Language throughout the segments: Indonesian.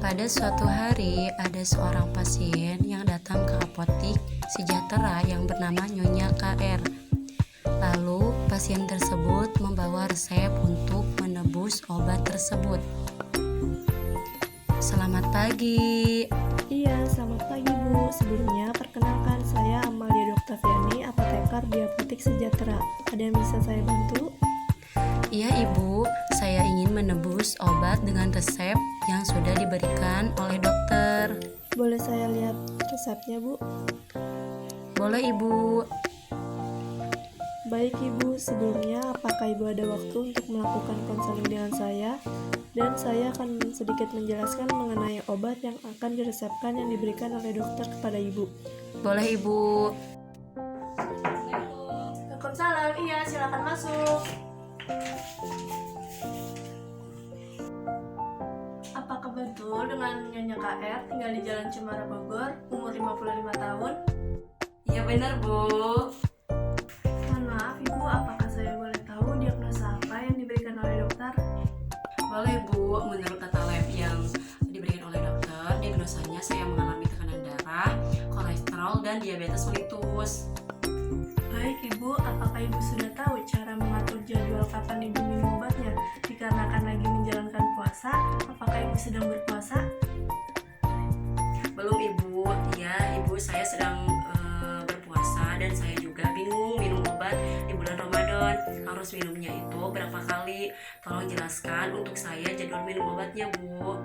Pada suatu hari, ada seorang pasien yang datang ke apotik sejahtera yang bernama Nyonya KR. Lalu, pasien tersebut membawa resep untuk menebus obat tersebut. Selamat pagi. Iya, selamat pagi Bu. Sebelumnya, perkenalkan saya Amalia Doktaviani, apoteker di Apotik Sejahtera. Ada yang bisa saya bantu? Iya Ibu, saya ingin menebus obat dengan resep yang sudah diberikan oleh dokter. Boleh saya lihat resepnya Bu? Boleh Ibu. Baik Ibu, sebelumnya apakah Ibu ada waktu untuk melakukan konseling dengan saya? Dan saya akan sedikit menjelaskan mengenai obat yang akan diresepkan yang diberikan oleh dokter kepada Ibu. Boleh Ibu. Waalaikumsalam, iya silakan masuk. Apakah betul dengan Nyonya KR tinggal di Jalan Cemara Bogor, umur 55 tahun? Iya benar Bu. Mohon maaf Ibu, apakah saya boleh tahu diagnosa apa yang diberikan oleh dokter? Boleh Bu, menurut kata lab yang diberikan oleh dokter, diagnosanya saya mengalami tekanan darah, kolesterol, dan diabetes mellitus. Baik Ibu, apakah Ibu sudah tahu cara mengatur jadwal kapan Ibu minum obatnya? Dikarenakan lagi menjalankan puasa, apakah Ibu sedang berpuasa? Belum Ibu, ya Ibu saya sedang berpuasa dan saya juga bingung minum obat di bulan Ramadan. Harus minumnya itu berapa kali? Tolong jelaskan untuk saya jadwal minum obatnya Bu.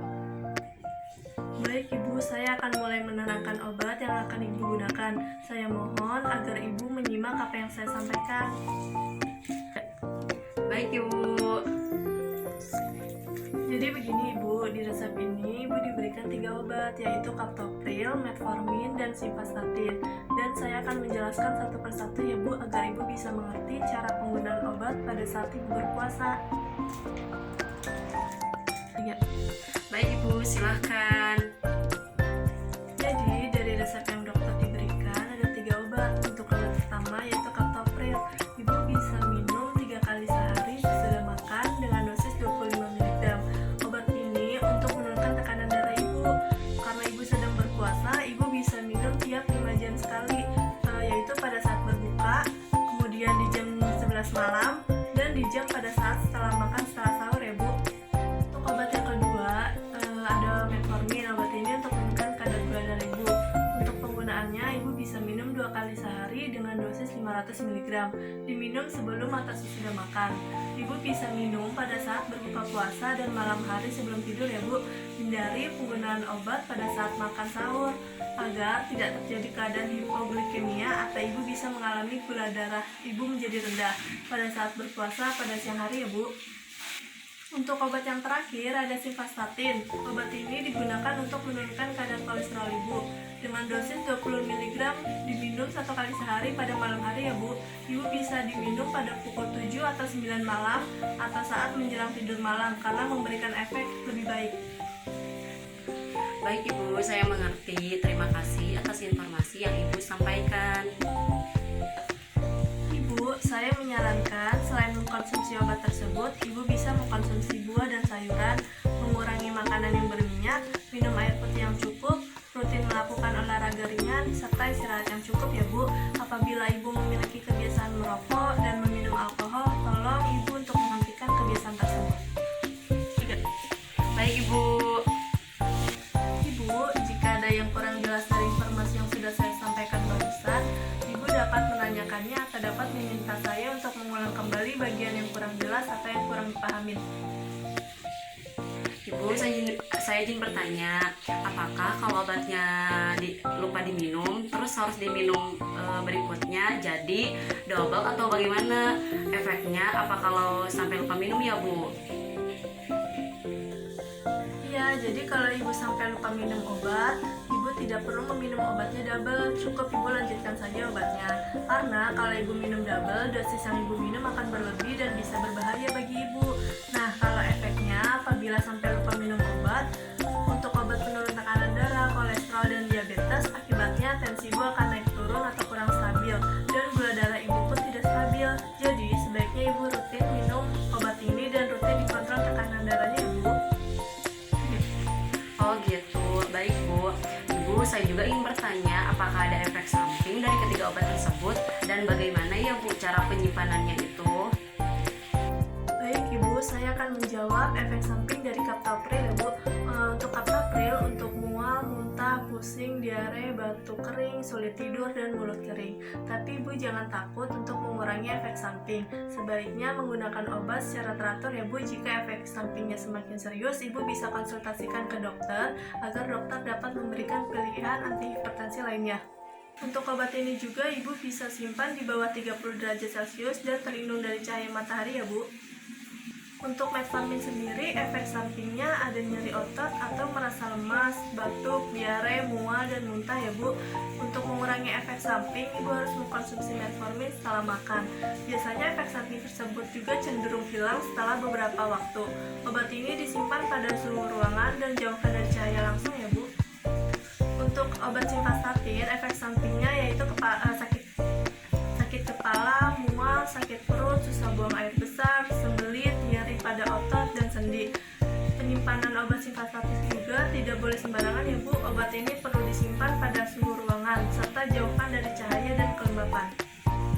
Baik Ibu, saya akan mulai menerangkan obat yang akan Ibu gunakan. Saya mohon agar Ibu menyimak apa yang saya sampaikan. Baik Ibu. Jadi begini Ibu, di resep ini Ibu diberikan 3 obat, yaitu captopril, metformin, dan simvastatin. Dan saya akan menjelaskan satu persatu ya Bu, agar Ibu bisa mengerti cara penggunaan obat pada saat Ibu berpuasa. Ya. Baik Ibu, silahkan. Jadi dari resep yang dokter diberikan ada 3 obat. Untuk obat pertama yaitu captopril. Ibu bisa minum 3 kali sehari sesudah makan dengan dosis 25 mg. Obat ini untuk menurunkan tekanan darah Ibu. Karena Ibu sedang berpuasa, Ibu bisa minum tiap 5 jam sekali, yaitu pada saat berbuka, kemudian di jam 11 malam, dan di jam pada saat setelah makan setelah sahur ya Bu. Untuk obat yang kedua ada metformin. Obat ini untuk menurunkan kadar gula darah Ibu. Untuk penggunaannya, Ibu bisa minum 2 kali sehari dengan dosis 500 mg. Diminum sebelum atau sesudah makan. Ibu bisa minum pada saat berbuka puasa dan malam hari sebelum tidur ya Bu. Hindari penggunaan obat pada saat makan sahur agar tidak terjadi keadaan hipoglikemia atau Ibu bisa mengalami gula darah Ibu menjadi rendah pada saat berpuasa pada siang hari ya Bu. Untuk obat yang terakhir ada simvastatin. Obat ini digunakan untuk menurunkan kadar kolesterol Ibu. Dengan dosis 20 mg diminum 1 kali sehari pada malam hari ya Bu. Ibu bisa diminum pada pukul 7 atau 9 malam atau saat menjelang tidur malam karena memberikan efek lebih baik. Baik Ibu, saya mengerti. Terima kasih atas informasi yang Ibu sampaikan. Ibu, saya menyarankan selain mengkonsumsi obat tersebut, Ibu bisa mengkonsumsi buah dan sayuran, mengurangi makanan yang berminyak, minum air putih yang cukup, rutin melakukan olahraga ringan, serta istirahat yang cukup ya Bu. Apabila Ibu memiliki kebiasaan merokok dan meminum alkohol, tolong Ibu untuk menghentikan kebiasaan tersebut. Baik Ibu. Ibu, jika ada yang kurang jelas dari informasi yang sudah saya sampaikan barusan, Ibu dapat menanyakannya atau dapat meminta saya untuk mengulang kembali bagian yang kurang jelas atau yang kurang dipahami. Ibu, saya izin bertanya, apakah kalau obatnya lupa diminum, terus harus diminum berikutnya jadi double atau bagaimana efeknya? Apa kalau sampai lupa minum ya Bu? Iya, jadi kalau ibu sampai lupa minum obat, ibu tidak perlu meminum obatnya double, cukup ibu lanjutkan saja obatnya. Karena kalau ibu minum double, dosis yang ibu minum akan berlebih dan bisa berbahaya bagi ibu. Nah, kalau efeknya apabila sampai lupa minum obat, untuk obat penurun tekanan darah, kolesterol, dan diabetes, akibatnya tensi ibu akan naik turun atau kurang stabil, dan gula darah ibu pun tidak stabil. Jadi, sebaiknya ibu rutin minum obat ini dan rutin dikontrol tekanan darahnya ibu. Oh gitu, baik Bu. Ibu, saya juga ingin bertanya, apakah ada efek samping dari ketiga obat tersebut dan bagaimana ya Bu cara penyimpanannya itu? Baik Ibu, saya akan menjawab efek samping dari kaptopril ya Bu. Untuk kaptopril untuk mual, muntah, pusing, diare, batuk kering, sulit tidur, dan mulut kering. Tapi Ibu jangan takut untuk mengurangi efek samping. Sebaiknya menggunakan obat secara teratur ya Bu. Jika efek sampingnya semakin serius, Ibu bisa konsultasikan ke dokter agar dokter dapat memberikan pilihan antihipertensi lainnya. Untuk obat ini juga Ibu bisa simpan di bawah 30 derajat Celcius dan terlindung dari cahaya matahari ya Bu. Untuk metformin sendiri, efek sampingnya ada nyeri otot atau merasa lemas, batuk, diare, mual, dan muntah ya Bu. Untuk mengurangi efek samping, Ibu harus mengkonsumsi metformin setelah makan. Biasanya efek samping tersebut juga cenderung hilang setelah beberapa waktu. Obat ini disimpan pada suhu ruangan dan jauhkan dari cahaya langsung ya Bu. Untuk obat simvastatin, efek sampingnya yaitu sakit kepala, mual, sakit perut, susah buang air besar, sembelit, nyeri pada otot, dan sendi. Penyimpanan obat simvastatin juga tidak boleh sembarangan ya Bu. Obat ini perlu disimpan pada suhu ruangan serta jauhkan dari cahaya dan kelembapan.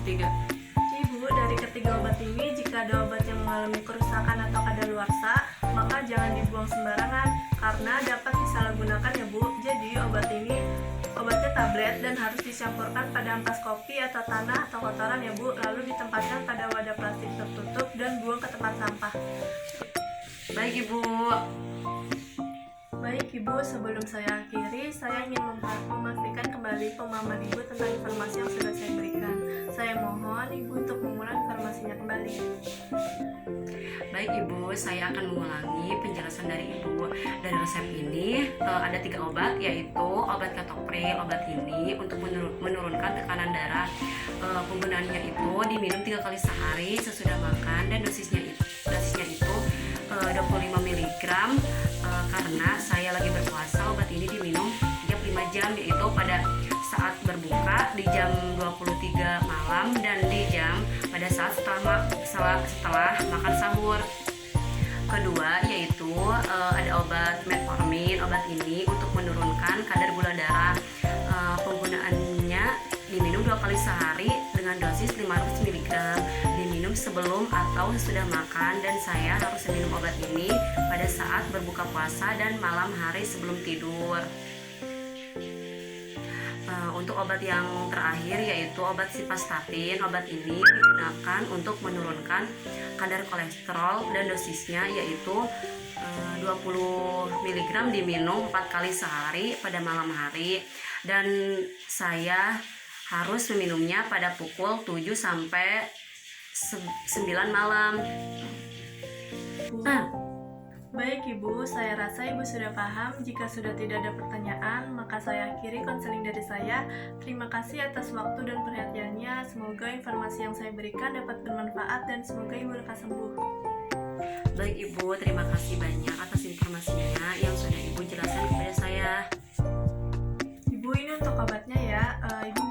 3. Ibu, dari ketiga obat ini, jika ada obat yang mengalami kerusakan atau kadaluarsa, maka jangan dibuang sembarangan karena dapat disalahgunakan ya Bu. Jadi obatnya tablet dan harus dicampurkan pada ampas kopi atau tanah atau kotoran ya Bu, lalu ditempatkan pada wadah plastik tertutup dan buang ke tempat sampah. Baik Ibu. Baik Ibu, sebelum saya akhiri, saya ingin memastikan kembali pemahaman Ibu tentang informasi yang sudah saya berikan. Saya mohon Ibu untuk mengulang informasinya kembali. Baik Ibu, saya akan mengulangi penjelasan dari Ibu. Dari resep ini ada 3 obat, yaitu obat kaptopril. Obat ini untuk menurunkan tekanan darah. Penggunaannya itu diminum 3 kali sehari sesudah makan dan dosisnya itu 25 mg. Karena saya lagi berpuasa, obat ini diminum tiap 5 jam, yaitu pada saat berbuka di jam 23 malam dan pada saat setelah makan sahur. Kedua yaitu ada obat metformin. Obat ini untuk menurunkan kadar gula darah. Penggunaannya diminum 2 kali sehari dengan dosis 500 mg. Diminum sebelum atau sesudah makan, dan saya harus minum obat ini pada saat berbuka puasa dan malam hari sebelum tidur. Untuk obat yang terakhir yaitu obat simvastatin. Obat ini digunakan untuk menurunkan kadar kolesterol dan dosisnya yaitu 20 mg diminum 4 kali sehari pada malam hari, dan saya harus meminumnya pada pukul 7 sampai 9 malam. Baik Ibu, saya rasa Ibu sudah paham. Jika sudah tidak ada pertanyaan, maka saya akhiri konseling dari saya. Terima kasih atas waktu dan perhatiannya. Semoga informasi yang saya berikan dapat bermanfaat dan semoga Ibu lekas sembuh. Baik Ibu, terima kasih banyak atas informasinya yang sudah Ibu jelaskan kepada saya. Ibu, ini untuk obatnya ya. Ibu